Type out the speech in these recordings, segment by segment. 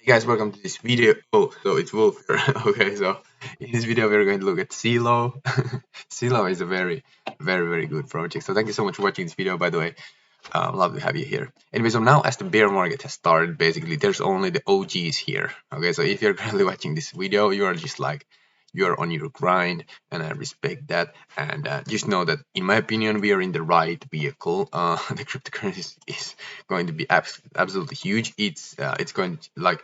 Hey guys, welcome to this video. Oh, so it's Wolf here. Okay, so in this video we're going to look at Celo. Celo is a very good project. So thank you so much for watching this video, by the way. Love to have you here. Anyway, so now as the bear market has started, basically there's only the OGs here. Okay, so if you're currently watching this video, you are just like you're on your grind, and I respect that. And just know that, in my opinion, we are in the right vehicle. The cryptocurrency is going to be absolutely huge. It's going to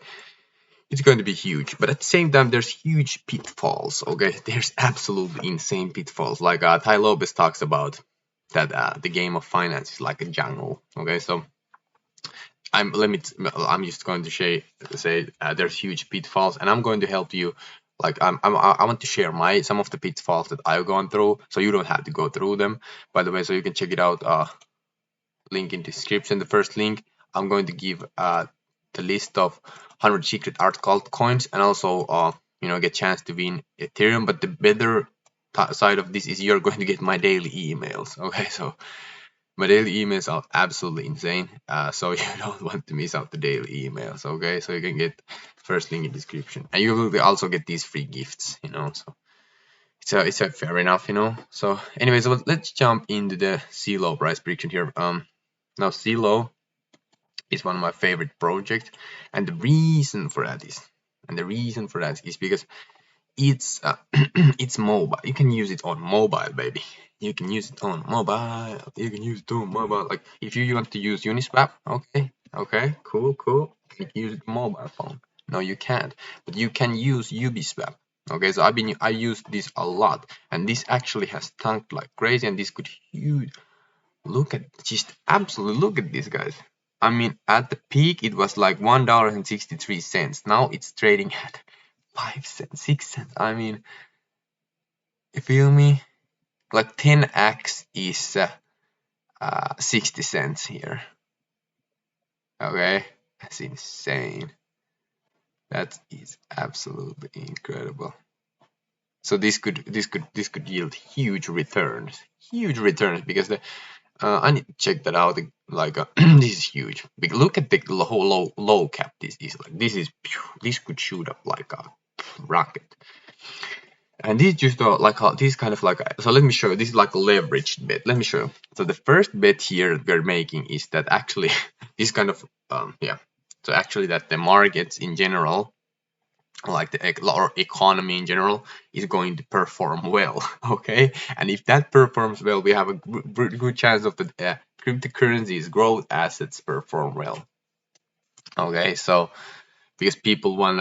it's going to be huge, but at the same time there's huge pitfalls. Okay, there's absolutely insane pitfalls, like Ty Lopez talks about that the game of finance is like a jungle. Okay, so I'm just going to say there's huge pitfalls, and I'm going to help you. Like I want to share some of the pitfalls that I've gone through, so you don't have to go through them. By the way, so you can check it out. Link in description. The first link, I'm going to give the list of 100 secret art cult coins, and also get chance to win Ethereum. But the better side of this is you're going to get my daily emails. Okay, so my daily emails are absolutely insane, so you don't want to miss out the daily emails. Okay, so you can get first link in description, and you will also get these free gifts, so it's a fair enough. So anyway, so let's jump into the Celo price prediction here. Now Celo is one of my favorite projects, and the reason for that is because it's it's mobile. You can use it on mobile, baby. You can use it on mobile. You can use it on mobile. Like if you want to use Uniswap, okay, cool. You can use it on mobile phone. No, you can't, but you can use Ubiswap. Okay, so I use this a lot, and this actually has tanked like crazy, and this could huge. Look at this, guys. I mean, at the peak it was like $1.63. Now it's trading at 5 cents, 6 cents. I mean, you feel me? Like 10x is 60 cents here. Okay, that's insane. That is absolutely incredible. So this could yield huge returns, because the I need to check that out. Like this is huge. Look at the whole low cap. This is like this could shoot up like a rocket. And this is just this kind of like so let me show you. This is like a leveraged bet. Let me show you. So the first bet here that we're making is that actually this kind of So actually that the markets in general, like the economy in general, is going to perform well. Okay, and if that performs well, we have a good chance of the cryptocurrencies growth assets perform well. Okay, so because people want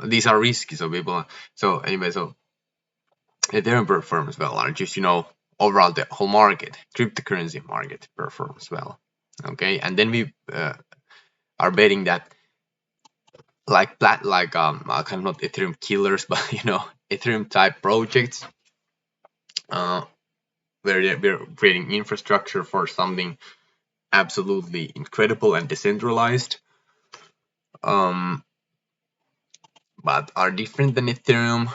these are risky, so people, so anyway, so Ethereum performs well, or just overall the whole market, cryptocurrency market performs well. Okay, and then we are betting that like kind of not Ethereum killers, but Ethereum type projects, where we're creating infrastructure for something absolutely incredible and decentralized, but are different than Ethereum.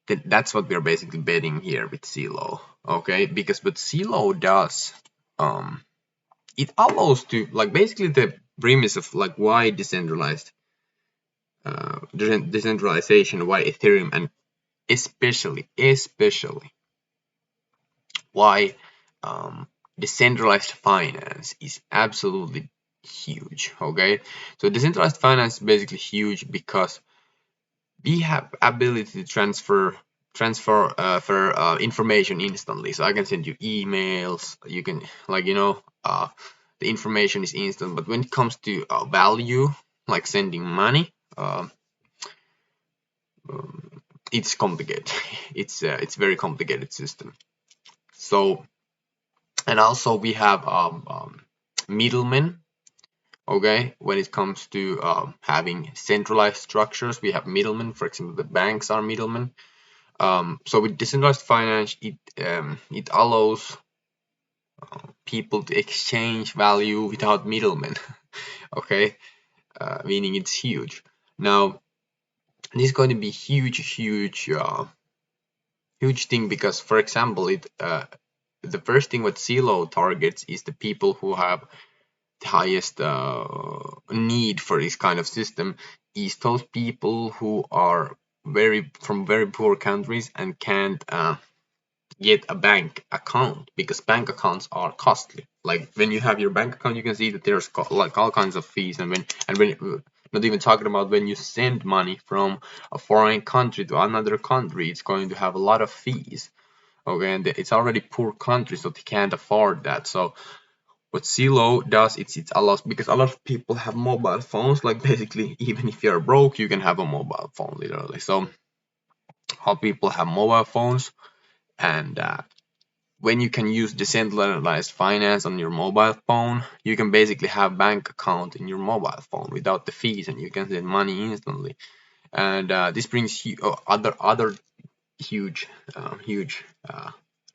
That's what we're basically betting here with Celo. Okay, because what Celo does, it allows to, like, basically the premise of like why decentralization, why Ethereum, and especially why decentralized finance is absolutely huge. Okay, so decentralized finance is basically huge because we have ability to transfer for information instantly. So I can send you emails, you can the information is instant. But when it comes to value, like sending money, it's complicated. It's very complicated system. So, and also we have middlemen. Okay, when it comes to having centralized structures, we have middlemen. For example, the banks are middlemen. So with decentralized finance, it allows people to exchange value without middlemen. Okay, meaning it's huge. Now, this is going to be huge thing, because, for example, the first thing what Celo targets is the people who have highest need for this kind of system is those people who are from very poor countries and can't get a bank account, because bank accounts are costly. Like when you have your bank account, you can see that there's like all kinds of fees, and when not even talking about when you send money from a foreign country to another country, it's going to have a lot of fees. Okay, and it's already poor country, so they can't afford that. So what Celo does, it allows, because a lot of people have mobile phones, like basically even if you're broke, you can have a mobile phone literally. So all people have mobile phones, and when you can use decentralized finance on your mobile phone, you can basically have bank account in your mobile phone without the fees, and you can send money instantly. And this brings you other huge huge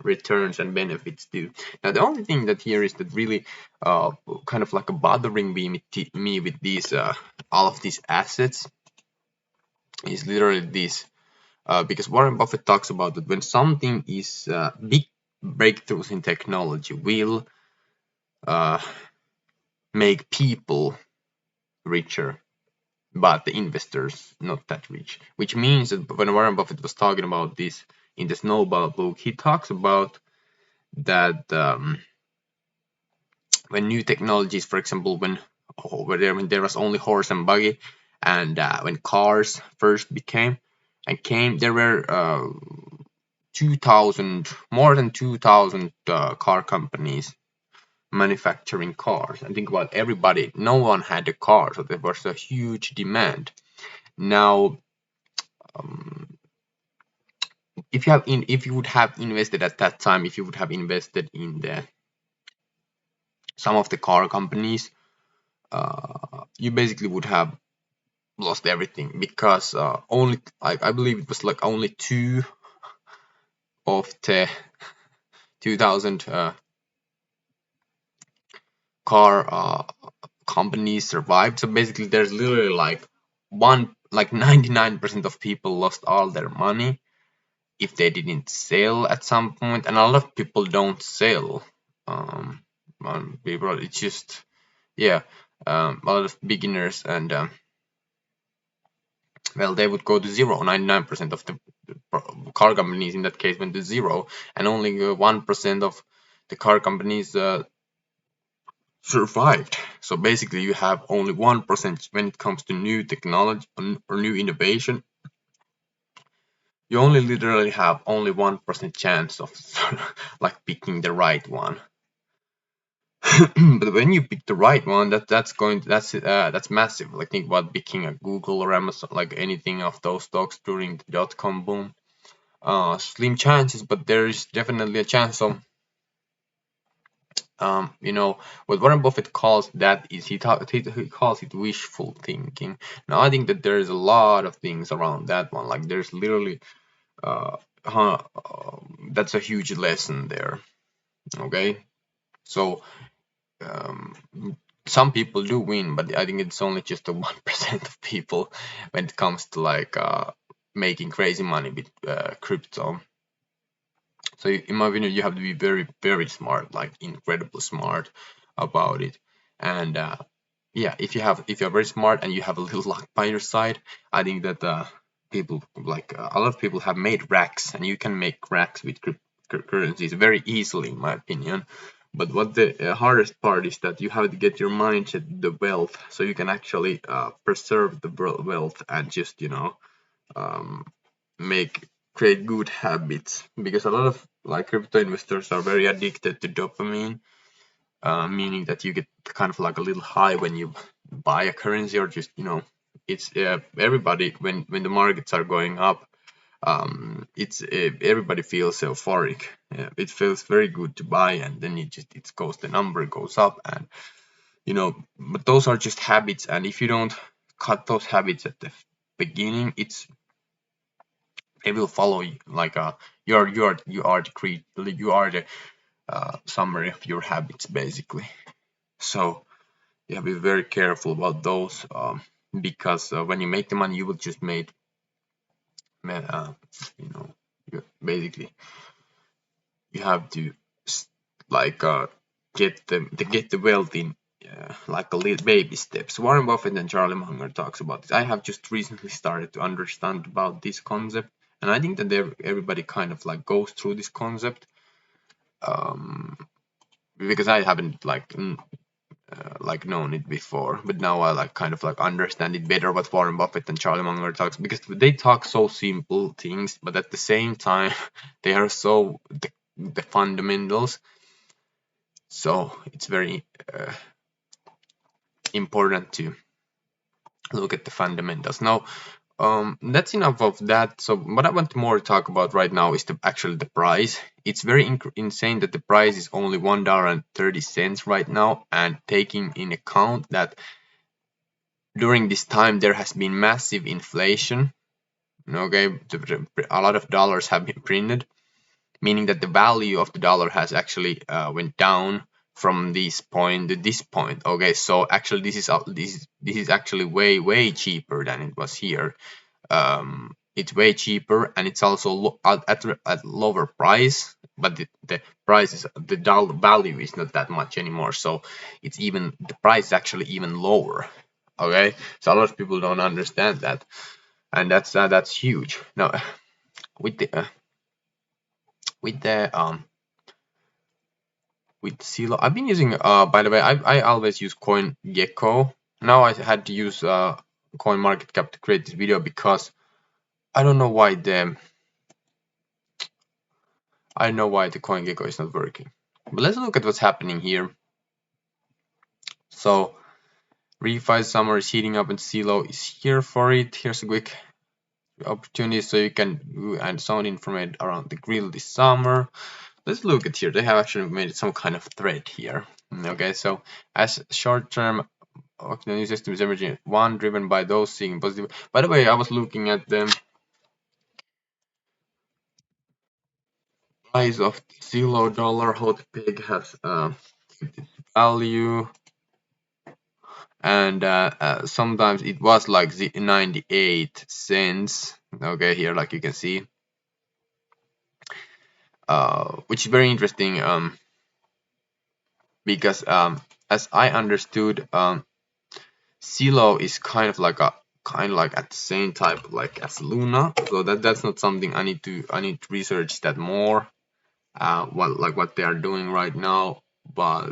returns and benefits too. Now the only thing that here is that really kind of like a bothering me with these all of these assets is literally this, because Warren Buffett talks about that when something is big breakthroughs in technology will uh, make people richer, but the investors not that rich. Which means that when Warren Buffett was talking about this in the Snowball book, he talks about that when new technologies, for example, when there was only horse and buggy, and when cars first became and came, there were 2,000, more than 2,000 car companies manufacturing cars. And think about everybody, no one had a car, so there was a huge demand. Now, if you would have invested at that time, if you would have invested in the some of the car companies, you basically would have lost everything, because only I believe it was like only two of the 2,000 car companies survived. So basically, there's literally like 99% of people lost all their money if they didn't sell at some point, and a lot of people don't sell. People, it's just, yeah, a lot of beginners, and well, they would go to zero. 99% of the car companies in that case went to zero, and only 1% of the car companies survived. So basically, you have only 1% when it comes to new technology or new innovation. You only literally have only 1% chance of like picking the right one. But when you pick the right one, that's massive. Like think about picking a Google or Amazon, like anything of those stocks during the dot-com boom. Slim chances, but there is definitely a chance. So what Warren Buffett calls that is he calls it wishful thinking. Now I think that there's a lot of things around that one. Like there's literally uh, that's a huge lesson there. Okay, so um, some people do win, but I think it's only just the 1% of people when it comes to like making crazy money with crypto. So in my opinion, you have to be very, very smart, like incredibly smart about it. And yeah, if you're very smart and you have a little luck by your side, I think that people like a lot of people have made racks, and you can make racks with cryptocurrencies very easily, in my opinion. But what the hardest part is that you have to get your mindset the wealth, so you can actually preserve the wealth and just um, make create good habits, because a lot of like crypto investors are very addicted to dopamine, meaning that you get kind of like a little high when you buy a currency, or just it's everybody when the markets are going up, it's everybody feels euphoric. It feels very good to buy, and then the number goes up, and but those are just habits, and if you don't cut those habits at the beginning, it will follow you. Like you are the summary of your habits basically. So you have to be very careful about those, because when you make the money, you will just make uh, you know basically you have to like get the wealth in like a little baby steps. Warren Buffett and Charlie Munger talks about this. I have just recently started to understand about this concept, and I think that everybody kind of like goes through this concept, because I haven't like known it before, but now I like kind of like understand it better what Warren Buffett and Charlie Munger talks, because they talk so simple things, but at the same time they are so the fundamentals. So it's very important to look at the fundamentals. Now, that's enough of that. So what I want more to talk about right now is actually the price. It's very insane that the price is only $1.30 right now, and taking in account that during this time there has been massive inflation. Okay, a lot of dollars have been printed, meaning that the value of the dollar has actually went down from this point to this point. Okay, so actually this is actually way cheaper than it was here. It's way cheaper, and it's also at lower price, but the price is the dollar value is not that much anymore, so it's even the price is actually even lower. Okay, so a lot of people don't understand that, and that's huge. Now with the with the with Celo, I've been using by the way, I always use CoinGecko. Now I had to use CoinMarketCap to create this video because I don't know why the CoinGecko is not working. But let's look at what's happening here. So refi summer is heating up and Celo is here for it. Here's a quick opportunity so you can and sound information around the grill this summer. Let's look at here. They have actually made some kind of thread here. Okay, so as short-term the new system is emerging, one driven by those seeing positive. By the way, I was looking at the price of $0 hot pig has value, and sometimes it was like 98 cents. Okay, here like you can see, which is very interesting, because as I understood, Celo is kind of like at the same type like as Luna, so that's not something I need to research that more, what they are doing right now, but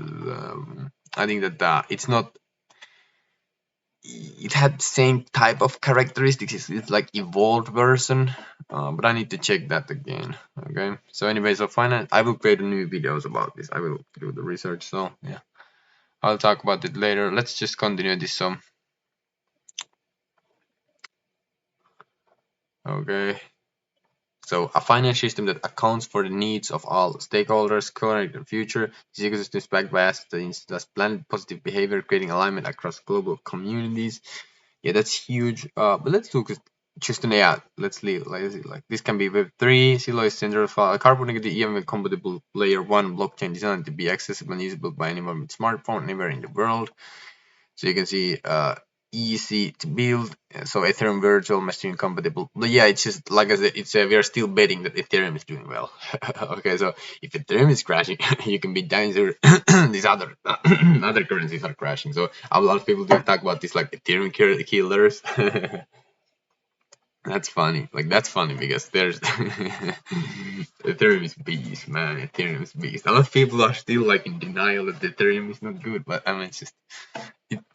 I think that it's not, it had the same type of characteristics. It's like evolved version, but I need to check that again. Okay, so anyway, so finally I will create new videos about this. I will do the research, so yeah, I'll talk about it later. Let's just continue this. So okay, so a finance system that accounts for the needs of all stakeholders, current and future. This ecosystem is backed by assets that planet positive behavior, creating alignment across global communities. Yeah, that's huge. But let's look at just an AI. Let's leave like this can be Web3. Celo is central file. Carbon negative EM compatible layer 1 blockchain designed to be accessible and usable by anyone with smartphone anywhere in the world. So you can see easy to build. So Ethereum virtual machine compatible. But yeah, it's just like I said, it's we are still betting that Ethereum is doing well. Okay, so if Ethereum is crashing, you can be danger. These other other currencies are crashing. So a lot of people do talk about this like Ethereum killers. That's funny. Like that's funny because there's Ethereum is beast, man. Ethereum is beast. A lot of people are still like in denial that Ethereum is not good, but I mean, it's just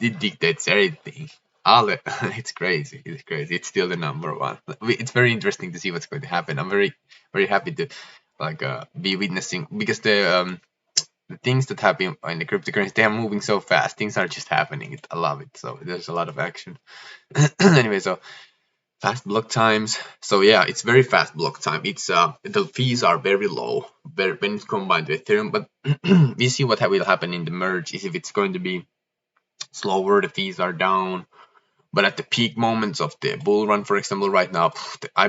it dictates everything. All it's crazy. It's crazy. It's still the number one. It's very interesting to see what's going to happen. I'm very happy to like be witnessing, because the things that happen in the cryptocurrency, they are moving so fast. Things are just happening. I love it. So there's a lot of action. Anyway, so fast block times. So yeah, it's very fast block time. It's the fees are very low when it's combined with Ethereum, but we see what will happen in the merge is if it's going to be slower, the fees are down. But at the peak moments of the bull run, for example, right now, I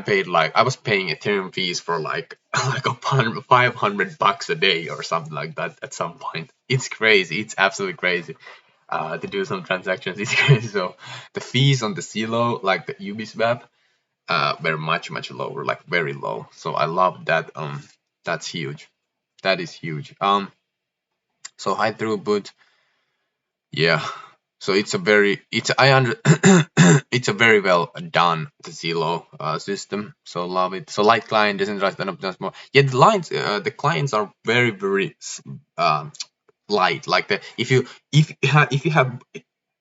was paying Ethereum fees for like $500 a day or something like that at some point. It's crazy. It's absolutely crazy. To do some transactions, it's crazy. So the fees on the Celo, like the Uniswap, were much lower, like very low. So I love that. That's huge. That is huge. So high throughput. Yeah. So it's a very it's I under it's a very well done the Celo system. So love it. So light client decentralized and optimized more. Yeah, the clients are very um light. Like the if you have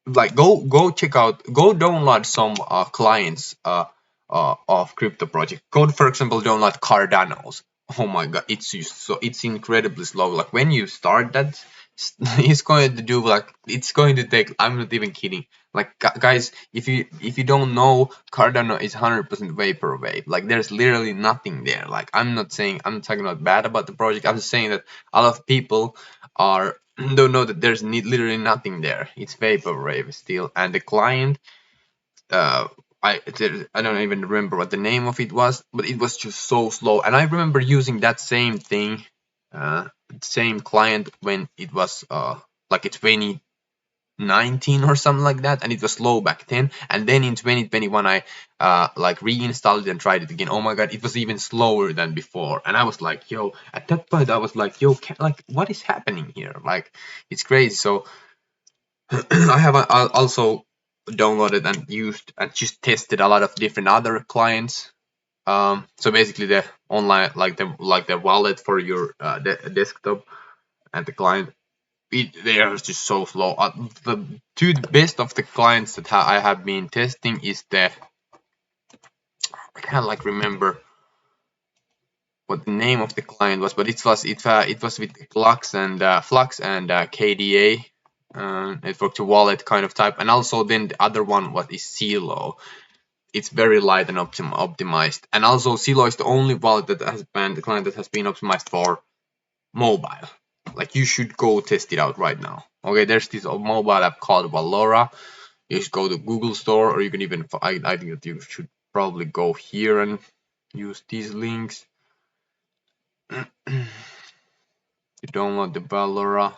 like go check out go download some clients of crypto project. Go for example download Cardano's. Oh my god, it's just so it's incredibly slow. Like when you start that, it's going to do like it's going to take. I'm not even kidding. Like guys, if you don't know, Cardano is 100% vaporwave. Like there's literally nothing there. Like I'm not talking about bad about the project. I'm just saying that a lot of people are don't know that there's literally nothing there. It's vaporwave still, and the client, uh, I don't even remember what the name of it was, but it was just so slow. And I remember using that same thing, same client when it was like a 2019 or something like that, and it was slow back then. And then in 2021, I like reinstalled it and tried it again. Oh my god, it was even slower than before. And I was like, yo, at that point, I was like, yo, like what is happening here? Like it's crazy. So I have also downloaded and used and just tested a lot of different other clients. So basically, the online, like the wallet for your desktop and the client, they are just so slow. The two best of the clients that I have been testing is the I can't like remember what the name of the client was, but it was with Flux and KDA. Network to wallet kind of type, and also then the other one was is Celo. It's very light and optimized, and also Celo is the only wallet that has been the client that has been optimized for mobile. Like you should go test it out right now. Okay, there's this mobile app called Valora. You just go to Google Store, or you can even I think that you should probably go here and use these links to download the Valora.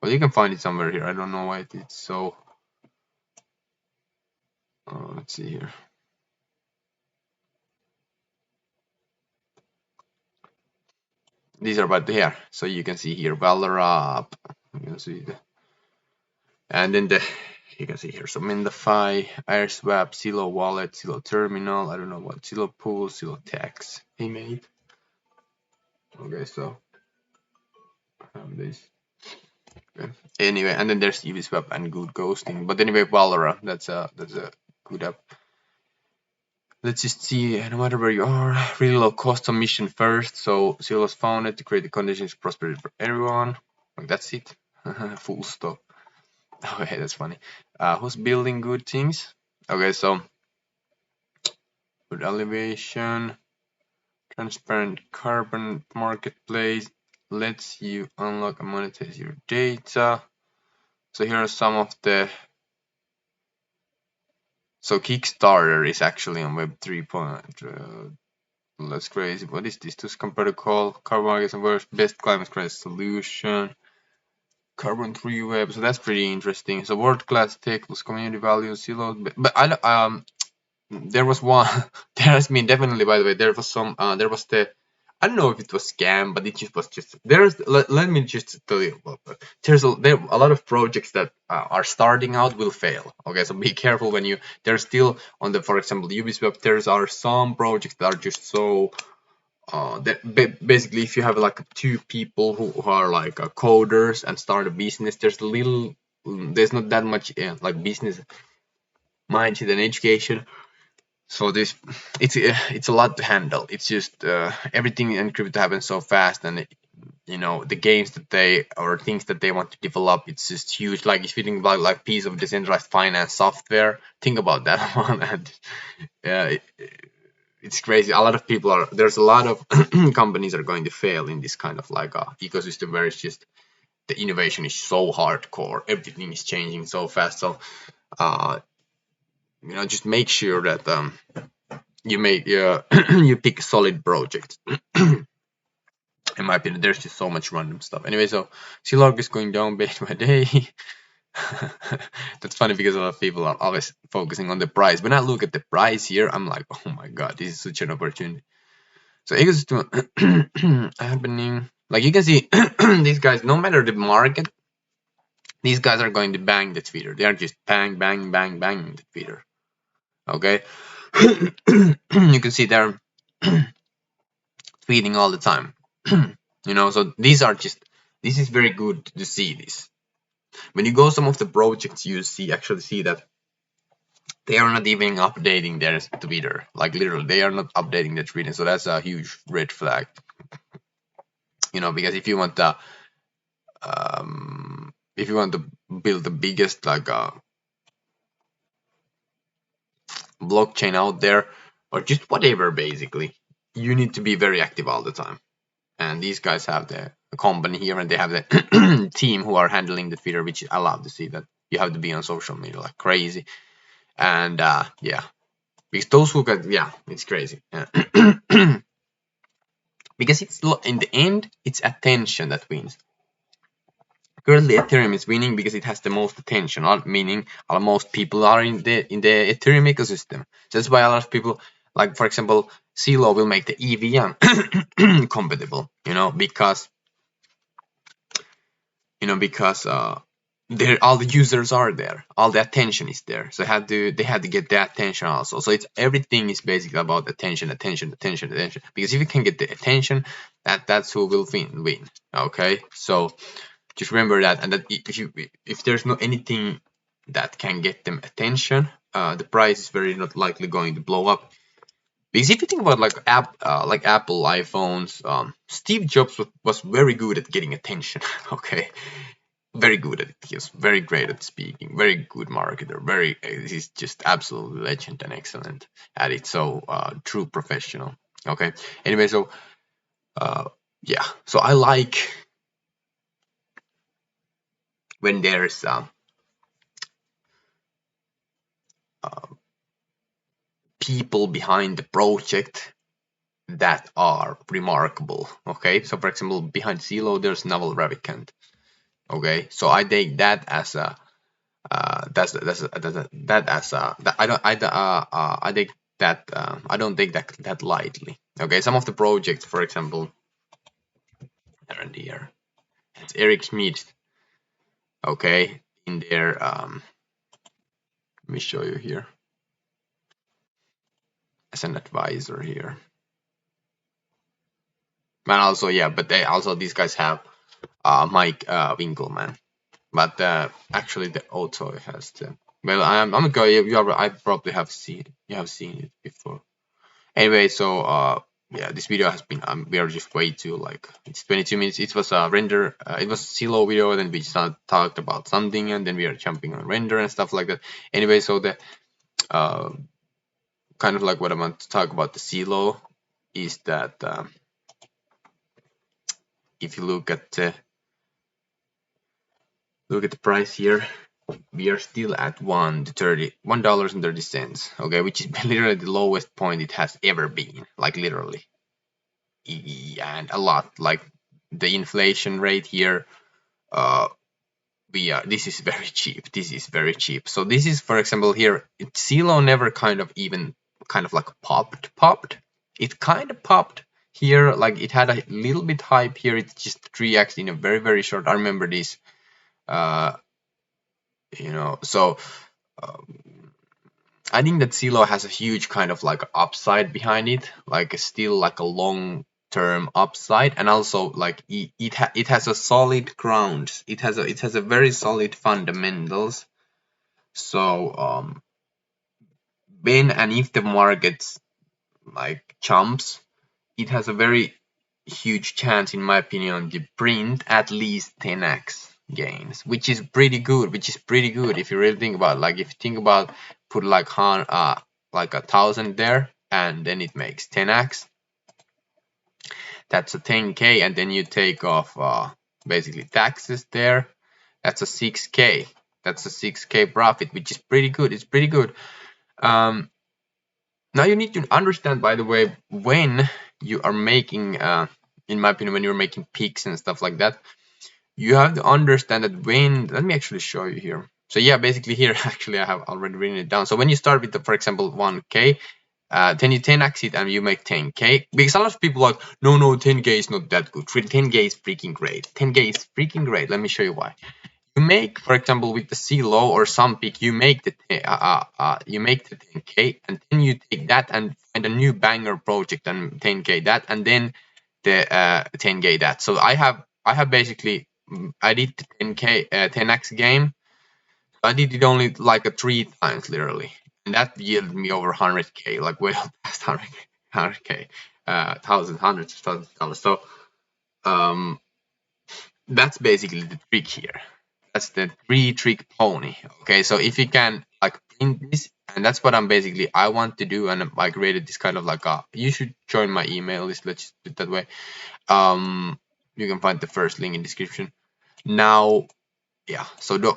Well, you can find it somewhere here. I don't know why it's so. Let's see here. These are about here, so you can see here Valora. You can see the, and then you can see here. So Mindify, AirSwap, Celo Wallet, Celo Terminal. I don't know what Celo Pool, Celo Tax. Hey mate. Okay, so I have this. Okay. Anyway, and then there's Uniswap and Good Ghosting. But anyway, Valora, that's a good app. Let's just see, no matter where you are, really low cost of mission first. So Celo was founded to create the conditions of prosperity for everyone. Like that's it. Full stop. Okay, that's funny. Who's building good things? Okay, so good elevation, transparent carbon marketplace lets you unlock and monetize your data. So here are some of the. So Kickstarter is actually on Web 3. That's crazy. What is this? To compare the carbon markets and worst best climate crisis solution. Carbon 3 web. So that's pretty interesting. So world class tech plus community values, Celo. But there was one. There has been definitely, by the way, there was some. There was the. I don't know if it was scam, but it just was just there's. Let me just tell you about that. There a lot of projects that are starting out will fail. Okay, so be careful when you. There's still on the, for example, Ubisoft. There are some projects that are just so. That basically, if you have like two people who are like coders and start a business, there's not that much like business mindset and education. So it's a lot to handle. It's just everything in crypto happens so fast, and the games that they or things that they want to develop, it's just huge. Like if you think about like piece of decentralized finance software, think about that one, and it's crazy. A lot of people are there's a lot of companies are going to fail in this kind of like ecosystem where it's just the innovation is so hardcore, everything is changing so fast. So uh, just make sure that you make you pick a solid project. In my opinion, there's just so much random stuff. Anyway, so C-log is going down day by day. That's funny because a lot of people are always focusing on the price. When I look at the price here, I'm like, oh my god, this is such an opportunity. So ecosystem happening. Like you can see, these guys, no matter the market, These guys are going to bang the Twitter. They are just bang, bang, bang, bang the Twitter. Okay, you can see they're tweeting all the time. So these are just, this is very good to see this. When you go some of the projects, you actually see that they are not even updating their Twitter. Like literally, they are not updating their Twitter. So that's a huge red flag. Because if you want to build the biggest blockchain out there, or just whatever, basically, you need to be very active all the time. And these guys have the company here, and they have the team who are handling the Twitter, which I love to see that you have to be on social media like crazy. And yeah, because those who got, yeah, it's crazy. Because it's in the end, it's attention that wins. Currently, Ethereum is winning because it has the most attention, meaning most people are in the Ethereum ecosystem. So that's why a lot of people, like for example, Celo will make the EVM compatible. Because all the users are there, all the attention is there, so they had to get the attention also. So everything is basically about attention. Because if you can get the attention, that's who will win. Okay, so just remember that, and that if there's no anything that can get them attention, the price is very not likely going to blow up. Because if you think about like Apple iPhones, Steve Jobs was very good at getting attention. Okay, very good at it. He was very great at speaking, very good marketer. He's just absolutely legend and excellent at it. So true professional. Okay. Anyway, so yeah. So I like when there's people behind the project that are remarkable. Okay, so for example, behind Celo there's Naval Ravikant. Okay, so I take that as a I take that I don't take that lightly. Okay, some of the projects, for example, are in here. It's Eric Schmidt. Okay, in there. Let me show you here as an advisor here. And also, yeah, but these guys have Mike Winkelmann, but actually the auto has the. Well, I'm gonna go. I probably have seen it before. Anyway, so yeah, this video has been we are just way too it's 22 minutes. It was a render. It was a Celo video, then we just talked about something, and then we are jumping on render and stuff like that. Anyway, so the kind of like what I want to talk about the Celo is that if you look at the price here, we are still at $1.30, okay, which is literally the lowest point it has ever been, like literally, and a lot. Like the inflation rate here, this is very cheap. So this is, for example, here Celo never kind of like popped. It kind of popped here, like it had a little bit hype here. It's just 3x in a very, very short. I remember this. So I think that Celo has a huge kind of like upside behind it, like still like a long term upside, and also like it has a solid ground. It has a very solid fundamentals. So when and if the markets like jumps, it has a very huge chance, in my opinion, to print at least 10x gains, which is pretty good. If you really think about it. Like if you think about put like 1,000 there, and then it makes 10x. That's a 10k, and then you take off basically taxes there. That's a 6k. That's a 6k profit, which is pretty good. It's pretty good. Now you need to understand, by the way, when you are making, in my opinion, when you're making peaks and stuff like that, you have to understand that let me actually show you here. So yeah, basically here, actually I have already written it down. So when you start with for example, 1k, then you 10x it and you make 10k, because a lot of people are like, no, 10k is not that good. 10k is freaking great. 10k is freaking great. Let me show you why. you make, for example, with the Celo or some pick, you make the 10k, and then you take that and find a new banger project and 10k that, and then the 10k that. So I have basically, I did the 10k 10x game. I did it only like 3 times literally, and that yielded me over 100k, like well past 100k, thousands, hundreds of thousands of dollars. So that's basically the trick here. That's the 3-trick pony. Okay, so if you can like print this, and that's what I want to do, and I created this kind of like you should join my email list. Let's just put it that way. You can find the first link in description. Now, yeah. So the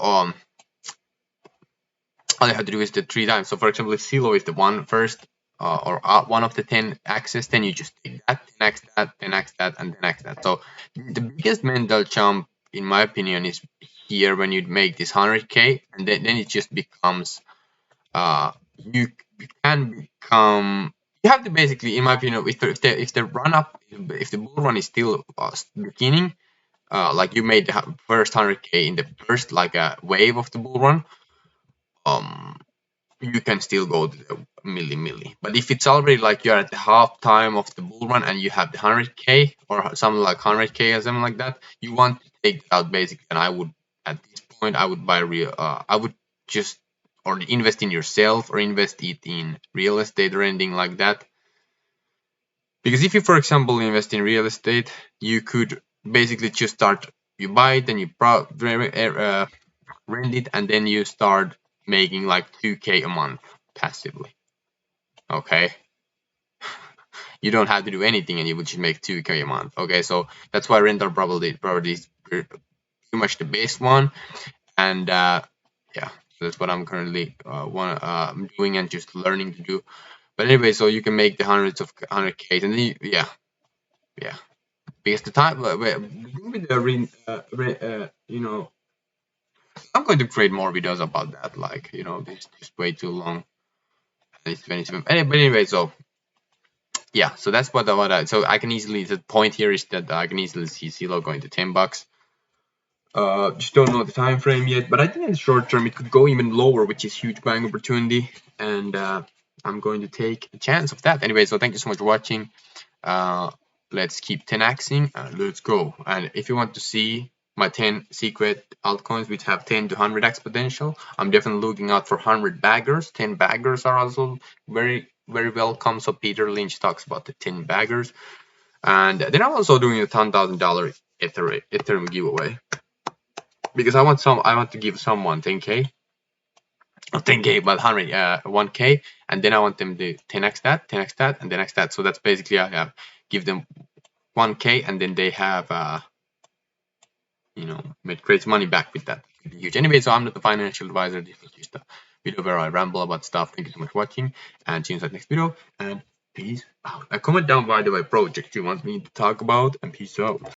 all you have to do is the 3 times. So for example, if Celo is the one first, or one of the 10 axes, then you just take that, 10x that, 10x that, and 10x that. So the biggest mental jump, in my opinion, is here when you make this 100k, and then it just becomes you can become, you have to basically, in my opinion, if the run up, if the bull run is still beginning, like you made the first 100k in the first like a wave of the bull run, you can still go to the milli. But if it's already like you're at the half time of the bull run and you have the 100k or something like 100k or something like that, you want to take it out basically. And I would, at this point, I would buy I would just, or invest in yourself, or invest it in real estate or anything like that. Because if you, for example, invest in real estate, you could basically just start, you buy it, then you rent it, and then you start making like 2k a month passively. Okay, you don't have to do anything and you would just make 2k a month. Okay, so that's why rental property is pretty much the best one. And yeah, so that's what I'm currently doing and just learning to do. But anyway, so you can make the hundreds of 100k, and then yeah, because the time with the you know, I'm going to create more videos about that. Like, you know, this is just way too long. It's 27. Anyway, so yeah, so that's what so I can easily, the point here is that I can easily see Celo going to $10. Just don't know the time frame yet, but I think in the short term it could go even lower, which is huge buying opportunity, and I'm going to take a chance of that. Anyway, so thank you so much for watching. Let's keep 10xing and let's go. And if you want to see my 10 secret altcoins which have 10 to 100x potential, I'm definitely looking out for 100 baggers. 10 baggers are also very welcome. So Peter Lynch talks about the 10 baggers, and then I'm also doing a $10,000 Ethereum giveaway, because I want to give someone 10k, not 10k, but 1k, and then I want them to 10x that, 10x that, and 10x that. So that's basically, I have give them 1k, and then they have you know, creates money back with that. Huge. Anyway, so I'm not the financial advisor. This was just a video where I ramble about stuff. Thank you so much for watching, and see you in the next video, and peace out. Comment down, by the way, projects you want me to talk about, and peace out.